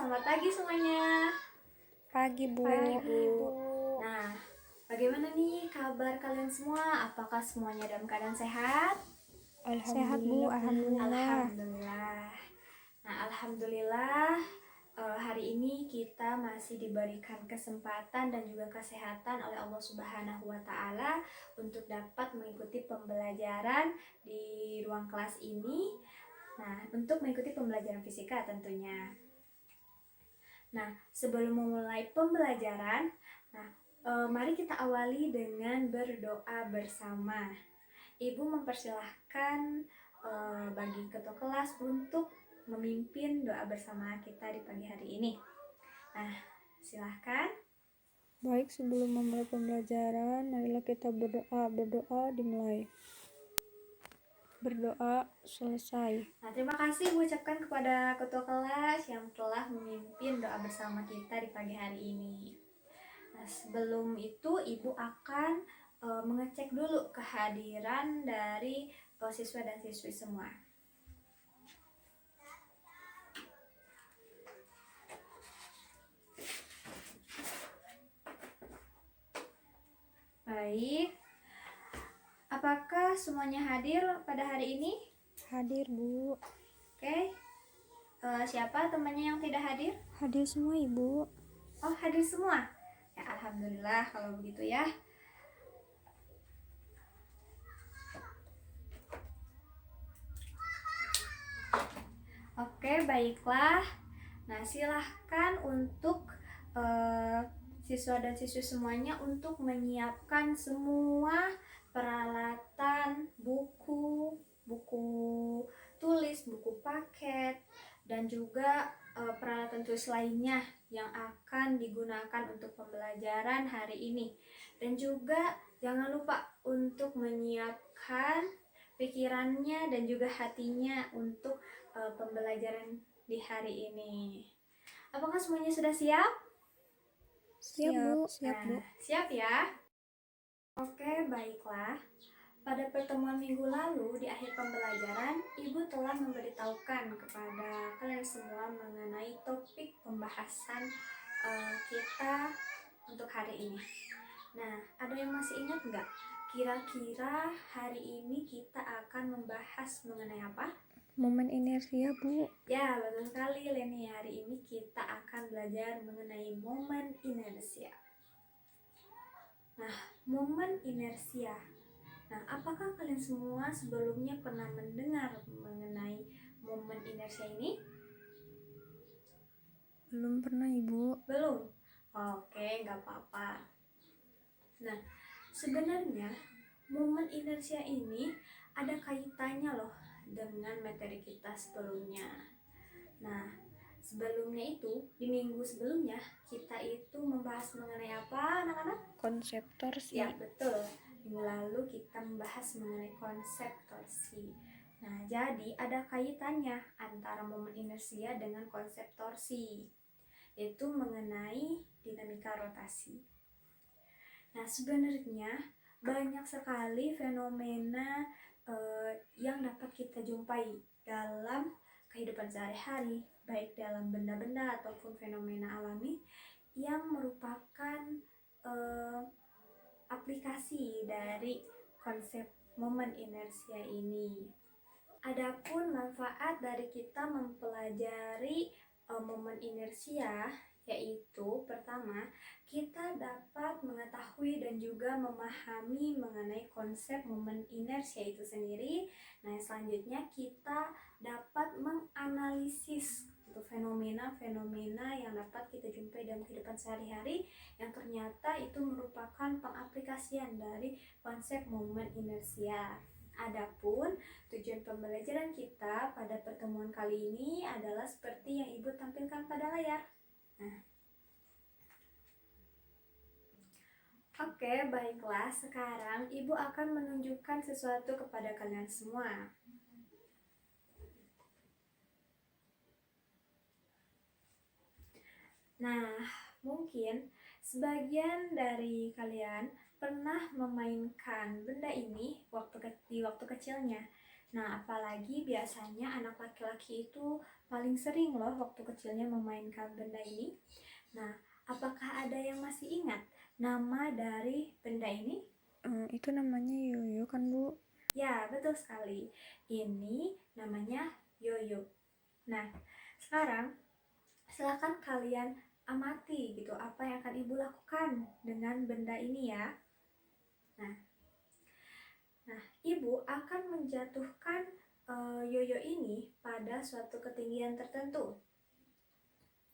selamat pagi semuanya. Pagi, Bu. Nah, bagaimana nih kabar kalian semua? Apakah semuanya dalam keadaan sehat? Sehat, Bu. Alhamdulillah. Alhamdulillah. Nah, alhamdulillah hari ini kita masih diberikan kesempatan dan juga kesehatan oleh Allah Subhanahu wa taala untuk dapat mengikuti pembelajaran di ruang kelas ini. Nah, untuk mengikuti pembelajaran fisika tentunya. Nah, sebelum memulai pembelajaran, mari kita awali dengan berdoa bersama. Ibu mempersilahkan bagi ketua kelas untuk memimpin doa bersama kita di pagi hari ini. Nah, silahkan. Baik, sebelum memulai pembelajaran, marilah kita berdoa. Berdoa dimulai. Berdoa selesai. Nah, terima kasih Ibu ucapkan kepada ketua kelas yang telah memimpin doa bersama kita di pagi hari ini. Nah, sebelum itu Ibu akan mengecek dulu kehadiran dari siswa dan siswi semua. Baik, apakah semuanya hadir pada hari ini? Hadir, Bu. Oke, siapa temannya yang tidak hadir? Hadir semua, Ibu. Oh, hadir semua? Ya, alhamdulillah kalau begitu ya. Oke, baiklah. Nah, silahkan untuk siswa dan siswi semuanya untuk menyiapkan semua peralatan, buku tulis, buku paket, dan juga peralatan tulis lainnya yang akan digunakan untuk pembelajaran hari ini. Dan juga jangan lupa untuk menyiapkan pikirannya dan juga hatinya untuk pembelajaran di hari ini. Apakah semuanya sudah siap? Siap, Bu. Siap, Bu. Siap ya? Oke, baiklah. Pada pertemuan minggu lalu, di akhir pembelajaran, Ibu telah memberitahukan kepada kalian semua mengenai topik pembahasan kita untuk hari ini. Nah, ada yang masih ingat nggak? Kira-kira hari ini kita akan membahas mengenai apa? Momen inersia, Bu. Ya, betul sekali Leni. Hari ini kita akan belajar mengenai momen inersia. Nah, momen inersia. Nah, apakah kalian semua sebelumnya pernah mendengar mengenai momen inersia ini? Belum pernah, Ibu. Belum? Oke, nggak apa-apa. Nah, sebenarnya momen inersia ini ada kaitannya loh dengan materi kita sebelumnya. Nah, sebelumnya itu, di minggu sebelumnya, kita itu membahas mengenai apa, anak-anak? Konsep torsi. Ya, betul. Minggu lalu kita membahas mengenai konsep torsi. Nah, jadi ada kaitannya antara momen inersia dengan konsep torsi, yaitu mengenai dinamika rotasi. Nah, sebenarnya banyak sekali fenomena yang dapat kita jumpai dalam kehidupan sehari-hari, baik dalam benda-benda ataupun fenomena alami yang merupakan aplikasi dari konsep momen inersia ini. Adapun manfaat dari kita mempelajari momen inersia yaitu pertama, kita dapat mengetahui dan juga memahami mengenai konsep momen inersia itu sendiri. Nah, selanjutnya kita dapat menganalisis fenomena-fenomena yang dapat kita jumpai dalam kehidupan sehari-hari yang ternyata itu merupakan pengaplikasian dari konsep momen inersia. Adapun tujuan pembelajaran kita pada pertemuan kali ini adalah seperti yang Ibu tampilkan pada layar. Nah, oke, baiklah. Sekarang Ibu akan menunjukkan sesuatu kepada kalian semua. Nah, mungkin sebagian dari kalian pernah memainkan benda ini di waktu kecilnya. Nah, apalagi biasanya anak laki-laki itu paling sering loh waktu kecilnya memainkan benda ini. Nah, apakah ada yang masih ingat nama dari benda ini? Itu namanya yoyo kan Bu? Ya, betul sekali. Ini namanya yoyo. Nah, sekarang silakan kalian amati gitu apa yang akan ibu lakukan dengan benda ini ya. Nah, ibu akan menjatuhkan yoyo ini pada suatu ketinggian tertentu.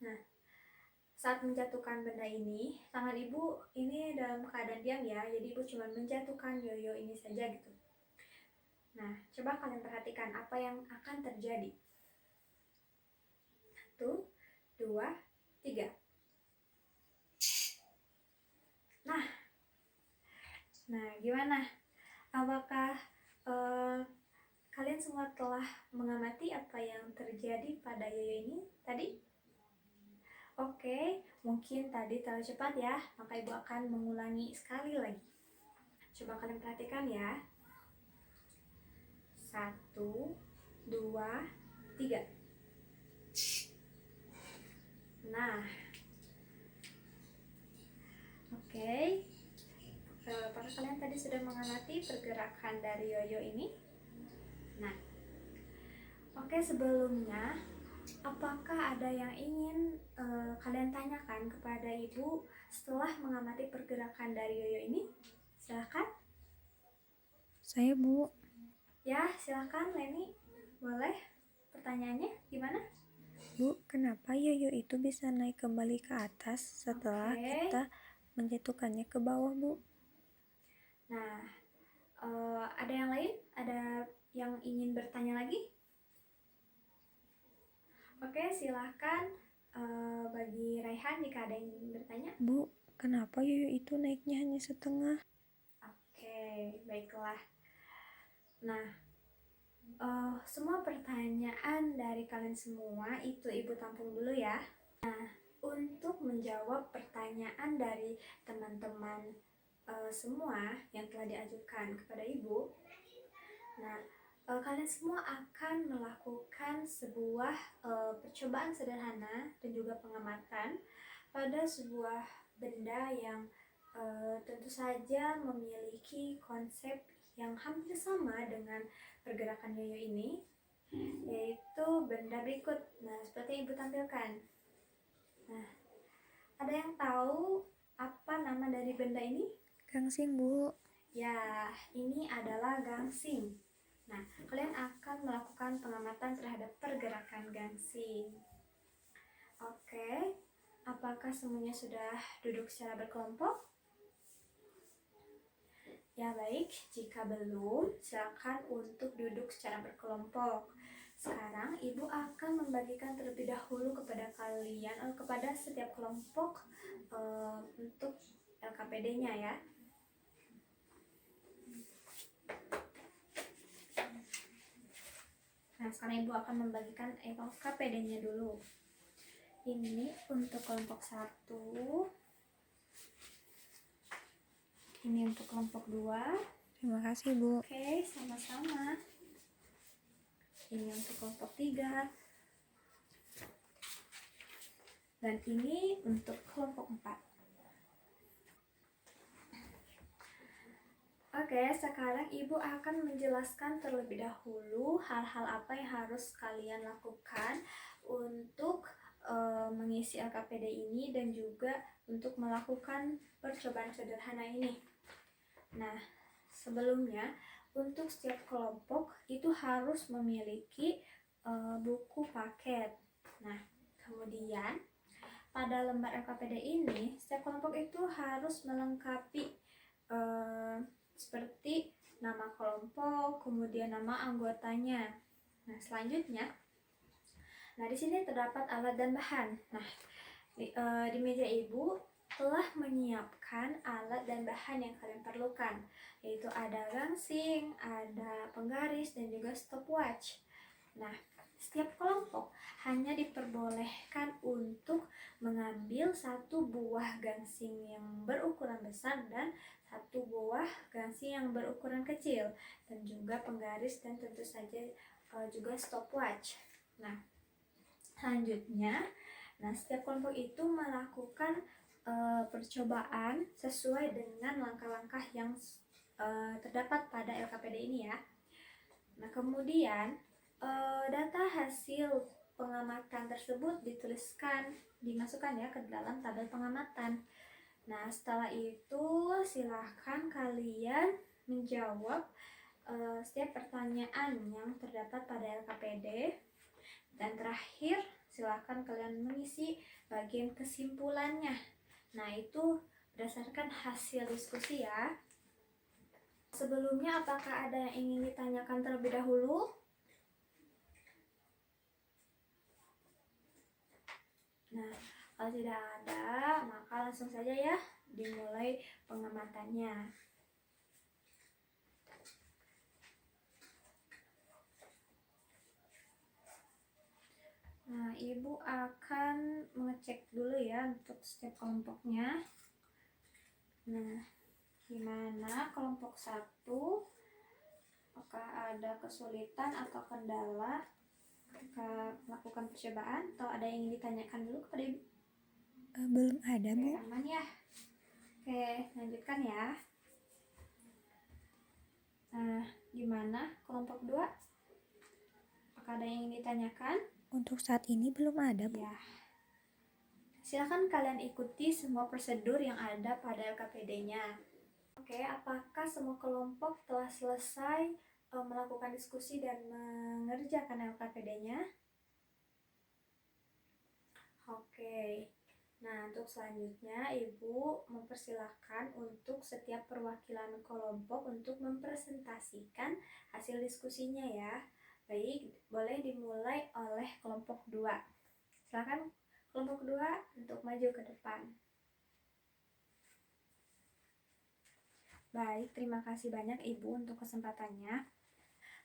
Nah, saat menjatuhkan benda ini, tangan ibu ini dalam keadaan diam ya, jadi ibu cuma menjatuhkan yoyo ini saja gitu. Nah, coba kalian perhatikan apa yang akan terjadi. 1, 2, 3. Nah, gimana? Apakah kalian semua telah mengamati apa yang terjadi pada yoyo ini tadi? Oke, mungkin tadi terlalu cepat ya, maka ibu akan mengulangi sekali lagi. Coba kalian perhatikan ya. 1, 2, 3. Nah, oke. Apakah kalian tadi sudah mengamati pergerakan dari yoyo ini? Nah, oke, sebelumnya apakah ada yang ingin kalian tanyakan kepada ibu setelah mengamati pergerakan dari yoyo ini? Silahkan. Saya Bu. Ya, silahkan Leni. Boleh pertanyaannya gimana? Bu, kenapa yoyo itu bisa naik kembali ke atas setelah Oke. kita menjatuhkannya ke bawah Bu? Nah, ada yang lain? Ada yang ingin bertanya lagi? Oke, silahkan bagi Raihan jika ada yang ingin bertanya. Bu, kenapa yoyo itu naiknya hanya setengah? Oke, baiklah. Nah, semua pertanyaan dari kalian semua itu ibu tampung dulu ya. Nah, untuk menjawab pertanyaan dari teman-teman semua yang telah diajukan kepada ibu, nah kalian semua akan melakukan sebuah percobaan sederhana dan juga pengamatan pada sebuah benda yang tentu saja memiliki konsep yang hampir sama dengan pergerakan yoyo ini, yaitu benda berikut. Nah, seperti ibu tampilkan. Nah, ada yang tahu apa nama dari benda ini? Gangsing Bu. Ya, ini adalah gangsing. Nah, kalian akan melakukan pengamatan terhadap pergerakan gangsing. Oke, apakah semuanya sudah duduk secara berkelompok? Ya baik, jika belum, silakan untuk duduk secara berkelompok. Sekarang ibu akan membagikan terlebih dahulu kepada kalian, kepada setiap kelompok untuk LKPD-nya ya. Nah, sekarang ibu akan membagikan LKPD-nya dulu. Ini untuk kelompok 1. Ini untuk kelompok 2. Terima kasih Bu. Oke, sama-sama. Ini untuk kelompok 3. Dan ini untuk kelompok 4. Oke, sekarang ibu akan menjelaskan terlebih dahulu hal-hal apa yang harus kalian lakukan untuk mengisi LKPD ini dan juga untuk melakukan percobaan sederhana ini. Nah, sebelumnya untuk setiap kelompok itu harus memiliki buku paket. Nah, kemudian pada lembar LKPD ini setiap kelompok itu harus melengkapi seperti nama kelompok, kemudian nama anggotanya. Nah, selanjutnya, di sini terdapat alat dan bahan. Nah, di meja ibu telah menyiapkan alat dan bahan yang kalian perlukan, yaitu ada gangsing, ada penggaris, dan juga stopwatch. Nah, Setiap kelompok hanya diperbolehkan untuk mengambil satu buah gangsing yang berukuran besar dan satu buah gangsing yang berukuran kecil, dan juga penggaris dan tentu saja juga stopwatch. Nah, selanjutnya, setiap kelompok itu melakukan percobaan sesuai dengan langkah-langkah yang terdapat pada LKPD ini ya. Nah, kemudian data hasil pengamatan tersebut dimasukkan ya ke dalam tabel pengamatan. Nah, setelah itu silahkan kalian menjawab setiap pertanyaan yang terdapat pada LKPD. Dan terakhir, silahkan kalian mengisi bagian kesimpulannya. Nah, itu berdasarkan hasil diskusi ya. Sebelumnya, apakah ada yang ingin ditanyakan terlebih dahulu? Nah, kalau tidak ada, maka langsung saja ya dimulai pengamatannya. Nah, Ibu akan mengecek dulu ya untuk setiap kelompoknya. Nah, gimana kelompok 1? Apakah ada kesulitan atau kendala ketika melakukan percobaan, atau ada yang ingin ditanyakan dulu kepada Ibu? Belum ada, Bu. Oke, aman ya. Oke, lanjutkan ya. Nah, gimana kelompok 2? Apakah ada yang ingin ditanyakan? Untuk saat ini belum ada, Bu. Ya. Silakan kalian ikuti semua prosedur yang ada pada LKPD-nya. Oke, apakah semua kelompok telah selesai melakukan diskusi dan mengerjakan LKPD-nya? Oke. Nah, untuk selanjutnya Ibu mempersilahkan untuk setiap perwakilan kelompok untuk mempresentasikan hasil diskusinya ya. Baik, boleh dimulai oleh kelompok 2. Silakan kelompok 2 untuk maju ke depan. Baik, terima kasih banyak Ibu untuk kesempatannya.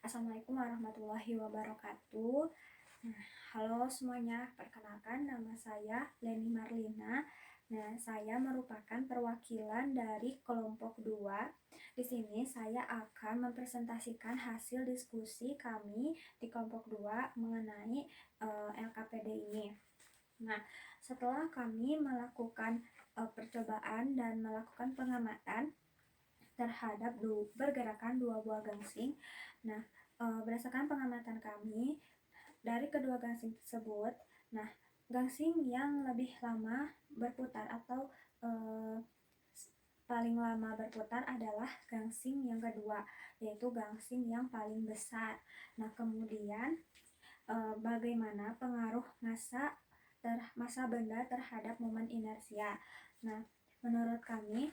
Assalamualaikum warahmatullahi wabarakatuh. Nah, halo semuanya, perkenalkan nama saya Leni Marlina. Nah, saya merupakan perwakilan dari kelompok 2. Di sini saya akan mempresentasikan hasil diskusi kami di kelompok 2 mengenai LKPD ini. Nah, setelah kami melakukan percobaan dan melakukan pengamatan terhadap pergerakan dua buah gangsing. Nah, berdasarkan pengamatan kami dari kedua gangsing tersebut, nah, gangsing yang lebih lama berputar atau paling lama berputar adalah gangsing yang kedua, yaitu gangsing yang paling besar. Nah, kemudian bagaimana pengaruh massa benda terhadap momen inersia. Nah, menurut kami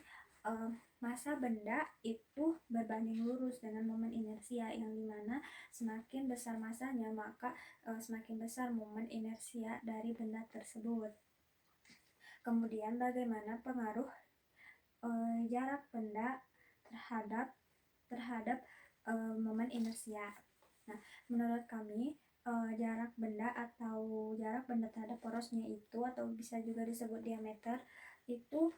massa benda itu berbanding lurus dengan momen inersia, yang dimana semakin besar massanya maka semakin besar momen inersia dari benda tersebut. Kemudian bagaimana pengaruh jarak benda terhadap momen inersia. Nah, menurut kami jarak benda terhadap porosnya itu, atau bisa juga disebut diameter, itu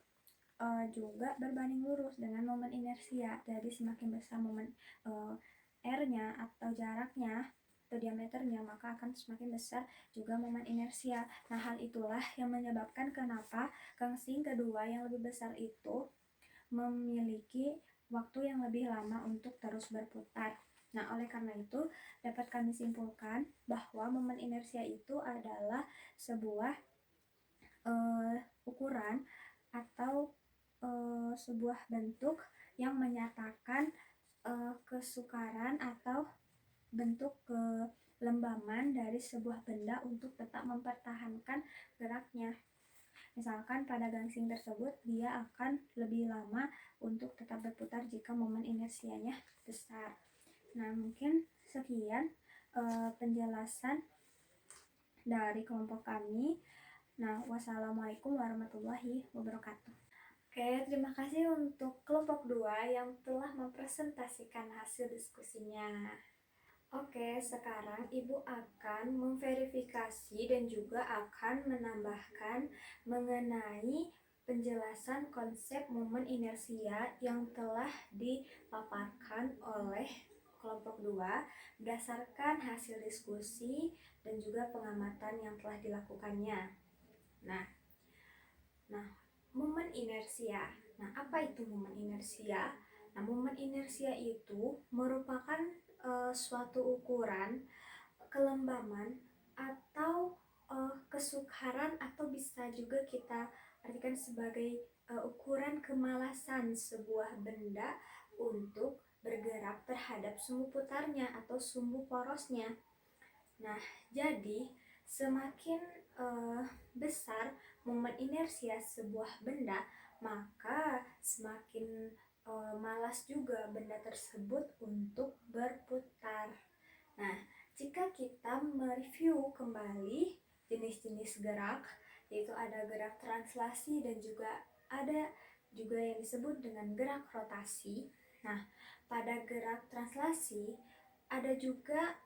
juga berbanding lurus dengan momen inersia. Jadi semakin besar momen R-nya atau jaraknya atau diameternya, maka akan semakin besar juga momen inersia. Nah, hal itulah yang menyebabkan kenapa gangsing kedua yang lebih besar itu memiliki waktu yang lebih lama untuk terus berputar. Nah, oleh karena itu dapat kami simpulkan bahwa momen inersia itu adalah sebuah ukuran atau sebuah bentuk yang menyatakan kesukaran atau bentuk kelembaman dari sebuah benda untuk tetap mempertahankan geraknya. Misalkan pada gangsing tersebut dia akan lebih lama untuk tetap berputar jika momen inersianya besar. Nah, mungkin sekian penjelasan dari kelompok kami. Nah, wassalamualaikum warahmatullahi wabarakatuh. Oke, terima kasih untuk kelompok 2 yang telah mempresentasikan hasil diskusinya. Oke, sekarang Ibu akan memverifikasi dan juga akan menambahkan mengenai penjelasan konsep momen inersia yang telah dipaparkan oleh kelompok 2 berdasarkan hasil diskusi dan juga pengamatan yang telah dilakukannya. Nah, momen inersia. Nah, apa itu momen inersia? Nah, momen inersia itu merupakan suatu ukuran kelembaman atau kesukaran, atau bisa juga kita artikan sebagai ukuran kemalasan sebuah benda untuk bergerak terhadap sumbu putarnya atau sumbu porosnya. Nah, jadi semakin besar momen inersia sebuah benda, maka semakin malas juga benda tersebut untuk berputar. Nah, jika kita mereview kembali jenis-jenis gerak, yaitu ada gerak translasi dan juga ada juga yang disebut dengan gerak rotasi. Nah, pada gerak translasi ada juga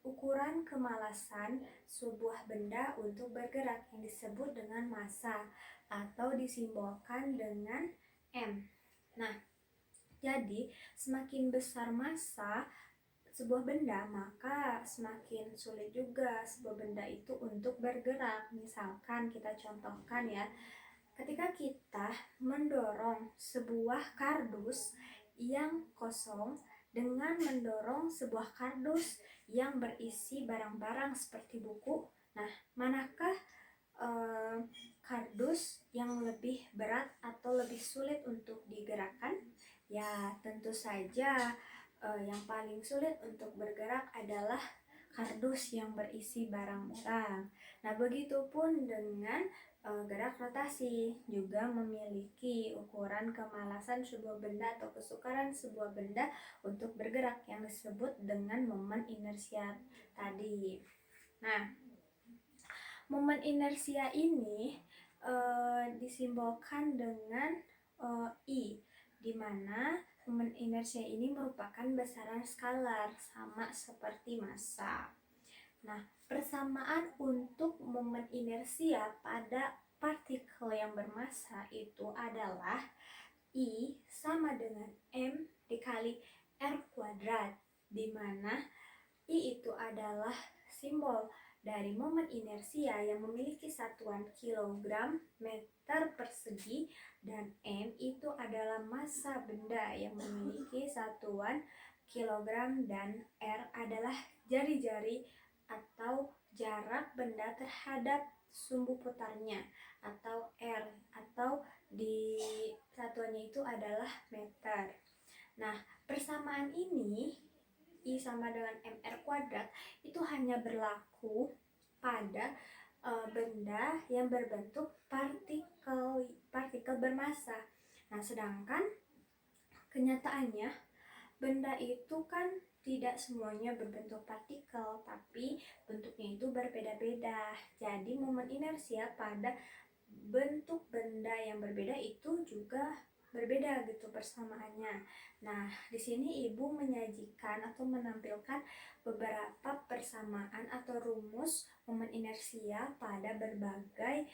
ukuran kemalasan sebuah benda untuk bergerak yang disebut dengan massa atau disimbolkan dengan M. Nah, jadi semakin besar massa sebuah benda, maka semakin sulit juga sebuah benda itu untuk bergerak. Misalkan kita contohkan ya, ketika kita mendorong sebuah kardus yang kosong dengan mendorong sebuah kardus yang berisi barang-barang seperti buku, nah manakah kardus yang lebih berat atau lebih sulit untuk digerakkan? Ya, tentu saja yang paling sulit untuk bergerak adalah kardus yang berisi barang-barang. Nah, begitupun dengan gerak rotasi juga memiliki ukuran kemalasan sebuah benda atau kesukaran sebuah benda untuk bergerak yang disebut dengan momen inersia tadi. Nah, momen inersia ini disimbolkan dengan I, di mana momen inersia ini merupakan besaran skalar sama seperti massa. Nah, persamaan untuk momen inersia pada partikel yang bermassa itu adalah I sama dengan M dikali R kuadrat, di mana I itu adalah simbol dari momen inersia yang memiliki satuan kilogram meter persegi, dan M itu adalah massa benda yang memiliki satuan kilogram, dan R adalah jari-jari atau jarak benda terhadap sumbu putarnya, atau R, atau di satuannya itu adalah meter. Nah, persamaan ini I sama dengan mr kuadrat itu hanya berlaku pada benda yang berbentuk partikel bermassa. Nah, sedangkan kenyataannya benda itu kan tidak semuanya berbentuk partikel, tapi bentuknya itu berbeda-beda. Jadi momen inersia pada bentuk benda yang berbeda itu juga berbeda gitu persamaannya. Nah, di sini Ibu menyajikan atau menampilkan beberapa persamaan atau rumus momen inersia pada berbagai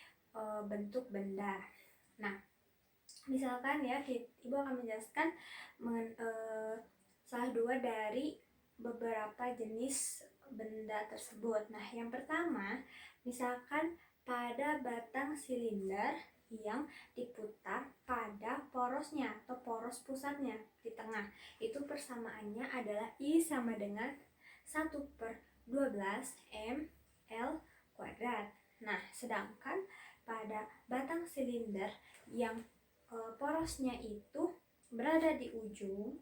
bentuk benda. Nah, misalkan ya, Ibu akan menjelaskan salah dua dari beberapa jenis benda tersebut. Nah, yang pertama, misalkan pada batang silinder yang diputar pada porosnya atau poros pusatnya di tengah, itu persamaannya adalah I sama dengan 1/12 ml kuadrat. Nah, sedangkan pada batang silinder yang porosnya itu berada di ujung,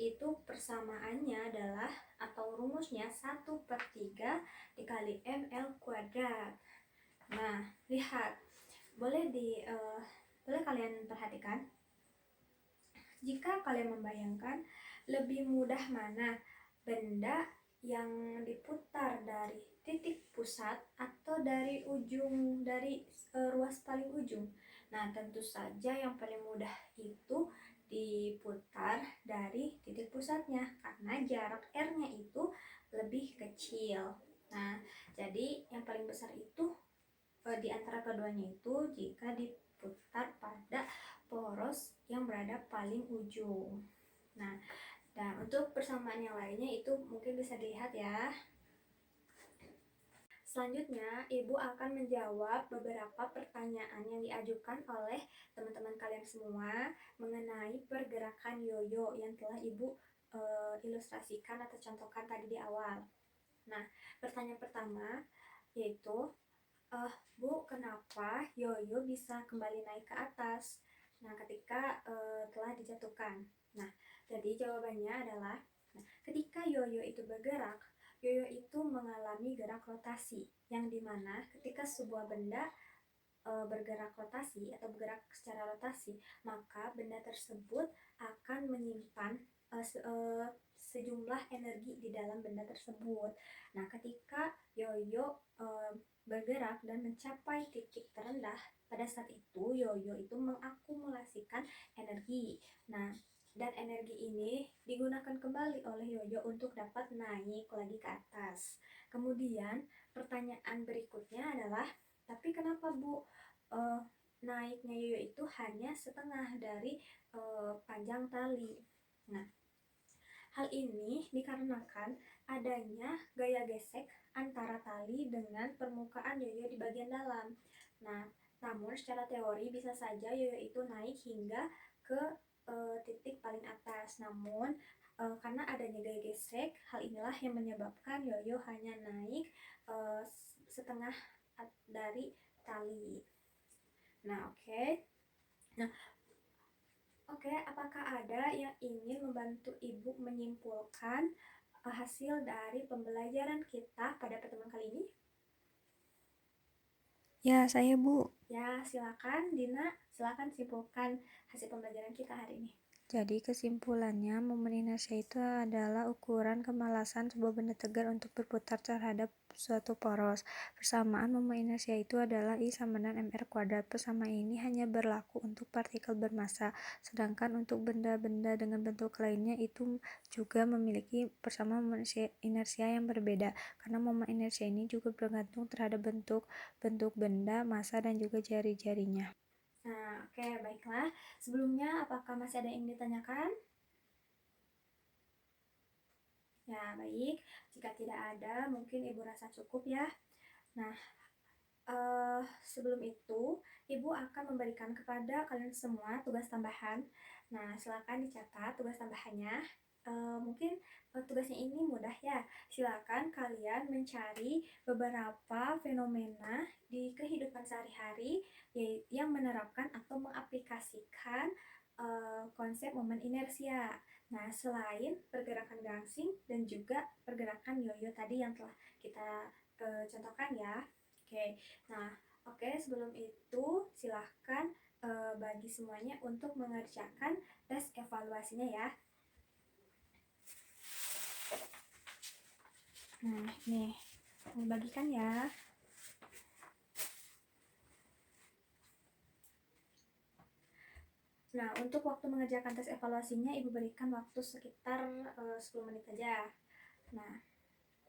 itu persamaannya adalah atau rumusnya 1/3 dikali ml kuadrat. Nah, lihat, boleh kalian perhatikan, jika kalian membayangkan lebih mudah mana, benda yang diputar dari titik pusat atau dari ujung, dari ruas paling ujung. Nah, tentu saja yang paling mudah itu diputar dari titik pusatnya karena jarak R-nya itu lebih kecil. Nah, jadi yang paling besar itu di antara keduanya itu jika diputar pada poros yang berada paling ujung. Nah, dan untuk persamaan yang lainnya itu mungkin bisa dilihat ya. Selanjutnya, Ibu akan menjawab beberapa pertanyaan yang diajukan oleh teman-teman kalian semua mengenai pergerakan yoyo yang telah Ibu ilustrasikan atau contohkan tadi di awal. Nah, pertanyaan pertama yaitu, Bu, kenapa yoyo bisa kembali naik ke atas? Nah, ketika telah dijatuhkan. Nah, jadi jawabannya adalah, ketika yoyo itu bergerak, yoyo itu mengalami gerak rotasi, yang dimana ketika sebuah benda bergerak rotasi atau bergerak secara rotasi, maka benda tersebut akan menyimpan sejumlah energi di dalam benda tersebut. Nah, ketika yoyo bergerak dan mencapai titik terendah, pada saat itu yoyo itu mengakumulasikan energi. Nah, dan energi ini digunakan kembali oleh yoyo untuk dapat naik lagi ke atas. Kemudian pertanyaan berikutnya adalah, tapi kenapa Bu naiknya yoyo itu hanya setengah dari panjang tali? Nah, hal ini dikarenakan adanya gaya gesek antara tali dengan permukaan yoyo di bagian dalam. Nah, namun secara teori bisa saja yoyo itu naik hingga ke titik paling atas. Namun karena adanya gaya gesek, hal inilah yang menyebabkan yoyo hanya naik setengah dari tali. Nah, oke, apakah ada yang ingin membantu Ibu menyimpulkan hasil dari pembelajaran kita pada pertemuan kali ini? Ya, saya Bu. Ya, silakan Dina, silakan simpulkan hasil pembelajaran kita hari ini. Jadi kesimpulannya, momen inersia itu adalah ukuran kemalasan sebuah benda tegar untuk berputar terhadap suatu poros. Persamaan momen inersia itu adalah I sama dengan mr². Persamaan ini hanya berlaku untuk partikel bermassa, sedangkan untuk benda-benda dengan bentuk lainnya itu juga memiliki persamaan momen inersia yang berbeda, karena momen inersia ini juga bergantung terhadap bentuk benda, massa, dan juga jari-jarinya. Nah, oke, baiklah. Sebelumnya, apakah masih ada yang ditanyakan? Ya, baik. Jika tidak ada, mungkin Ibu rasa cukup ya. Nah, sebelum itu, Ibu akan memberikan kepada kalian semua tugas tambahan. Nah, silakan dicatat tugas tambahannya. Mungkin tugasnya ini mudah ya. Silakan kalian mencari beberapa fenomena di kehidupan sehari-hari yang menerapkan atau mengaplikasikan konsep momen inersia. Nah, selain pergerakan gangsing dan juga pergerakan yoyo tadi yang telah kita contohkan ya. Oke, sebelum itu silahkan bagi semuanya untuk mengerjakan tes evaluasinya ya. Nah, nih, dibagikan ya. Nah, untuk waktu mengerjakan tes evaluasinya, Ibu berikan waktu sekitar 10 menit aja. Nah,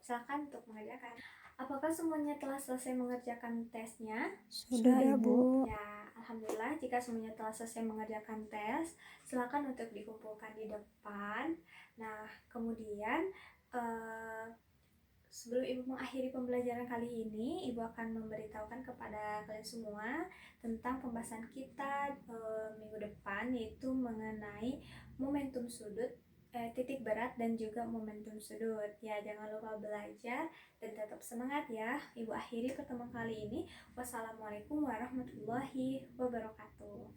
silakan untuk mengerjakan. Apakah semuanya telah selesai mengerjakan tesnya? Sudah, Ibu. Ya, alhamdulillah jika semuanya telah selesai mengerjakan tes, silakan untuk dikumpulkan di depan. Nah, kemudian sebelum Ibu mengakhiri pembelajaran kali ini, Ibu akan memberitahukan kepada kalian semua tentang pembahasan kita minggu depan, yaitu mengenai momentum sudut, titik berat dan juga momentum sudut. Ya, jangan lupa belajar dan tetap semangat ya. Ibu akhiri pertemuan kali ini. Wassalamualaikum warahmatullahi wabarakatuh.